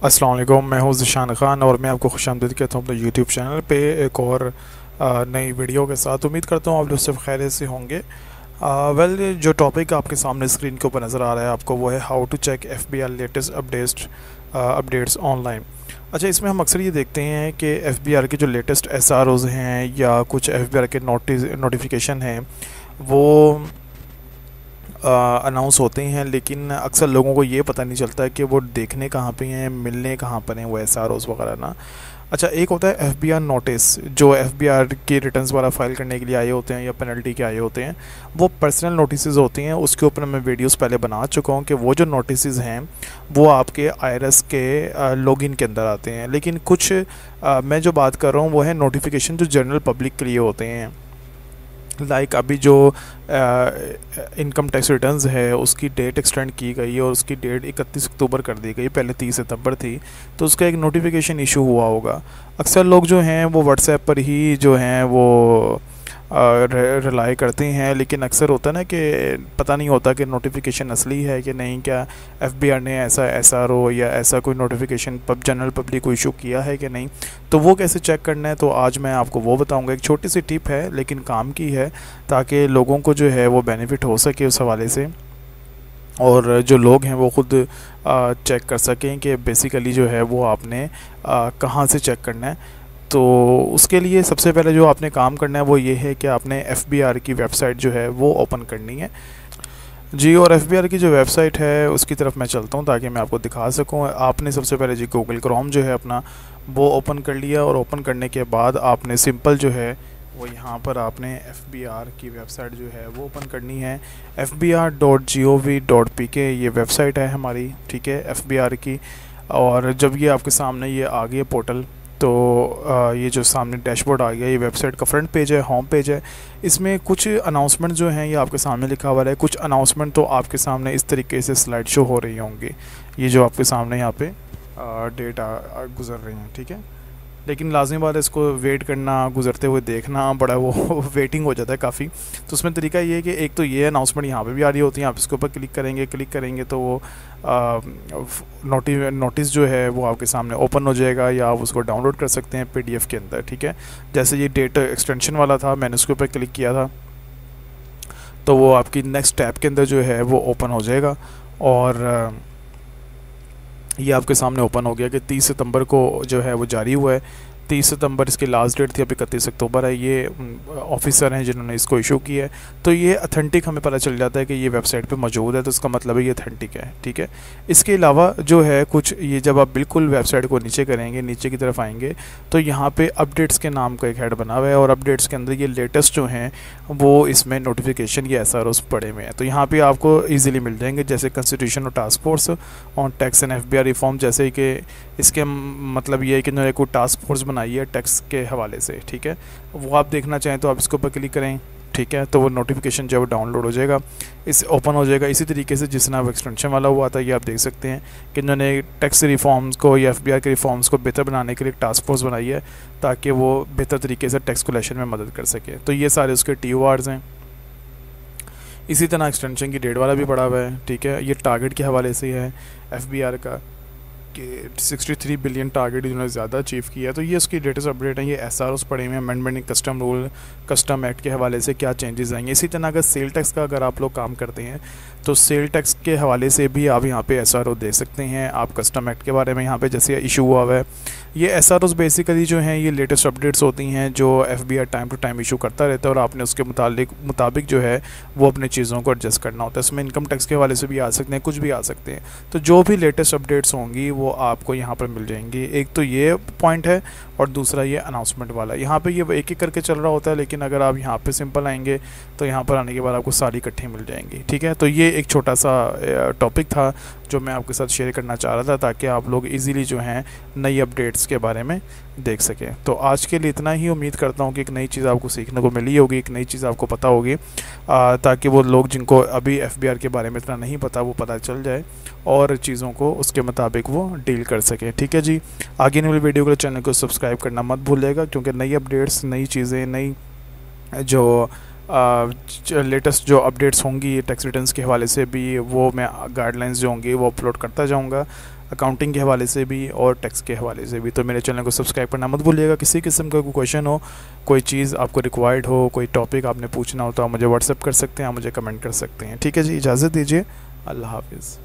अस्सलाम वालेकुम, मैं हूँ ज़ीशान ख़ान और मैं आपको खुशामदीद कहता हूँ अपने यूट्यूब चैनल पे एक और नई वीडियो के साथ। उम्मीद करता हूँ आप लोग सब खैरियत से होंगे। जो टॉपिक आपके सामने स्क्रीन के ऊपर नज़र आ रहा है आपको, वो है how to check FBR latest updates online. अच्छा, इसमें हम अक्सर ये देखते हैं कि एफबीआर के जो लेटेस्ट एसआरओज़ हैं या कुछ एफबीआर के नोटिफिकेशन हैं वो अनाउंस होते हैं, लेकिन अक्सर लोगों को ये पता नहीं चलता कि वो देखने कहाँ पे हैं, मिलने कहाँ पर हैं वो एसआरओज़ वगैरह ना। अच्छा, एक होता है एफबीआर नोटिस, जो एफबीआर के रिटर्न्स वाला फाइल करने के लिए आए होते हैं या पेनल्टी के आए होते हैं, वो पर्सनल नोटिस होती हैं। उसके ऊपर मैं वीडियोस पहले बना चुका हूँ कि वो जो नोटिस हैं वो आपके आईआरएस के लॉगिन के अंदर आते हैं। लेकिन कुछ मैं जो बात कर रहा हूँ वो है नोटिफिकेशन जो जनरल पब्लिक के लिए होते हैं। अभी जो इनकम टैक्स रिटर्न्स है उसकी डेट एक्सटेंड की गई और उसकी डेट 31 अक्टूबर कर दी गई, पहले 30 सितंबर थी, तो उसका एक नोटिफिकेशन इशू हुआ होगा। अक्सर लोग जो हैं वो व्हाट्सएप पर ही जो हैं वो रिलाई करते हैं, लेकिन अक्सर होता है ना कि पता नहीं होता कि नोटिफिकेशन असली है कि नहीं, क्या एफबीआर ने ऐसा एसआरओ या ऐसा कोई नोटिफिकेशन जनरल पब्लिक को इशू किया है कि नहीं। तो वो कैसे चेक करना है, तो आज मैं आपको वो बताऊंगा। एक छोटी सी टिप है लेकिन काम की है, ताकि लोगों को जो है वो बेनिफिट हो सके उस हवाले से, और जो लोग हैं वो ख़ुद चेक कर सकें कि बेसिकली जो है वो आपने कहाँ से चेक करना है। तो उसके लिए सबसे पहले जो आपने काम करना है वो ये है कि आपने एफबीआर की वेबसाइट जो है वो ओपन करनी है जी। और एफबीआर की जो वेबसाइट है उसकी तरफ मैं चलता हूँ ताकि मैं आपको दिखा सकूँ। आपने सबसे पहले जी गूगल क्रोम जो है अपना वो ओपन कर लिया, और ओपन करने के बाद आपने सिंपल जो है वो यहाँ पर आपने एफबीआर की वेबसाइट जो है वो ओपन करनी है। fbr.gov.pk ये वेबसाइट है हमारी, ठीक है, एफबीआर की। और जब ये आपके सामने ये आ गई पोर्टल, तो ये जो सामने डैशबोर्ड आ गया, ये वेबसाइट का फ्रंट पेज है, होम पेज है। इसमें कुछ अनाउंसमेंट जो हैं ये आपके सामने लिखा हुआ है। कुछ अनाउंसमेंट तो आपके सामने इस तरीके से स्लाइड शो हो रही होंगी, ये जो आपके सामने यहाँ पे डेट गुजर रही हैं, ठीक है। लेकिन लाजमी बात है इसको वेट करना, गुजरते हुए देखना, बड़ा वो वेटिंग हो जाता है काफ़ी। तो उसमें तरीका ये है कि एक तो ये अनाउंसमेंट यहाँ पे भी आ रही होती है, आप इसके ऊपर क्लिक करेंगे तो वो नोटिस जो है वो आपके सामने ओपन हो जाएगा, या आप उसको डाउनलोड कर सकते हैं पीडीएफ के अंदर, ठीक है। जैसे ये डेट एक्सटेंशन वाला था, मैंने उसके ऊपर क्लिक किया था तो वो आपकी नेक्स्ट टैब के अंदर जो है वो ओपन हो जाएगा। और ये आपके सामने ओपन हो गया कि 30 सितंबर को जो है वो जारी हुआ है। 30 सितंबर इसकी लास्ट डेट थी, अभी 31 अक्टूबर है। ये ऑफिसर हैं जिन्होंने इसको इशू किया है, तो ये अथेंटिक हमें पता चल जाता है कि ये वेबसाइट पे मौजूद है, तो इसका मतलब है ये अथेंटिक है, ठीक है। इसके अलावा जो है कुछ ये, जब आप बिल्कुल वेबसाइट को नीचे करेंगे, नीचे की तरफ आएंगे, तो यहाँ पे अपडेट्स के नाम का एक हेड बना हुआ है, और अपडेट्स के अंदर ये लेटेस्ट जो हैं वो इसमें नोटिफिकेशन या एसआरओस पड़े हुए हैं। तो यहाँ पे आपको ईजिली मिल जाएंगे, जैसे कंस्टिट्यूशन और task force on tax and FBR reform, जैसे कि इसके मतलब ये है कि इन्होंने कोई टास्क फोर्स बनाई है टैक्स के हवाले से, ठीक है। वो आप देखना चाहें तो आप इसके ऊपर क्लिक करें, ठीक है, तो वो नोटिफिकेशन जो है वो डाउनलोड हो जाएगा, इस ओपन हो जाएगा। इसी तरीके से जिस नाम एक्सटेंशन वाला हुआ था, ये आप देख सकते हैं कि इन्होंने टैक्स रिफॉर्म्स को या एफबीआर के रिफॉर्म्स को बेहतर बनाने के लिए टास्क फोर्स बनाई है, ताकि वो बेहतर तरीके से टैक्स कलेक्शन में मदद कर सके। तो ये सारे उसके TORs हैं। इसी तरह एक्सटेंशन की डेट वाला भी पड़ा हुआ है, ठीक है। ये टारगेट के हवाले से है एफबीआर का कि 63 बिलियन टारगेट इन्होंने ज़्यादा अचीव किया है। तो ये उसकी लेटेस्ट अपडेट है। ये एसआरओस पड़े हुए हैं, amendment in custom rule, custom act के हवाले से क्या चेंजेस आएंगे। इसी तरह अगर सेल टैक्स का अगर आप लोग काम करते हैं तो सेल टैक्स के हवाले से भी आप यहाँ पे एसआरओ देख सकते हैं। आप कस्टम एक्ट के बारे में यहाँ पे जैसे इशू हुआ हुआ है, ये एसआरओस बेसिकली जो हैं ये लेटेस्ट अपडेट्स होती हैं जो FBR time to time issue करता रहता है, और आपने उसके मुताबिक जो है वो अपने चीज़ों को एडजस्ट करना होता है। इसमें इनकम टैक्स के हवाले से भी आ सकते हैं, कुछ भी आ सकते हैं। तो जो भी लेटेस्ट अपडेट्स होंगी वो आपको यहाँ पर मिल जाएंगी। एक तो ये पॉइंट है, और दूसरा ये अनाउंसमेंट वाला। यहाँ पे ये एक एक करके चल रहा होता है, लेकिन अगर आप यहाँ पे सिंपल आएंगे तो यहाँ पर आने के बाद आपको सारी इकट्ठी मिल जाएंगी, ठीक है। तो ये एक छोटा सा टॉपिक था जो मैं आपके साथ शेयर करना चाह रहा था, ताकि आप लोग इजीली जो हैं नई अपडेट्स के बारे में देख सकें। तो आज के लिए इतना ही। उम्मीद करता हूँ कि एक नई चीज़ आपको सीखने को मिली होगी, एक नई चीज़ आपको पता होगी, ताकि वो लोग जिनको अभी एफबीआर के बारे में इतना नहीं पता वो पता चल जाए, और चीज़ों को उसके मुताबिक वो डील कर सकें, ठीक है जी। आगे वाली वीडियो के लिए चैनल को सब्सक्राइब करना मत भूलिएगा, क्योंकि नई अपडेट्स, नई चीज़ें, नई जो लेटेस्ट जो अपडेट्स होंगी टैक्स रिटर्न्स के हवाले से भी, वो मैं गाइडलाइंस जो होंगी वो अपलोड करता जाऊंगा। अकाउंटिंग के हवाले से भी और टैक्स के हवाले से भी। तो मेरे चैनल को सब्सक्राइब करना मत भूलिएगा। किसी किस्म का कोई क्वेश्चन हो, कोई चीज़ आपको रिक्वायर्ड हो, कोई टॉपिक आपने पूछना हो तो आप मुझे व्हाट्सअप कर सकते हैं, आप मुझे कमेंट कर सकते हैं। ठीक है जी, इजाज़त दीजिए, अल्लाह हाफिज़।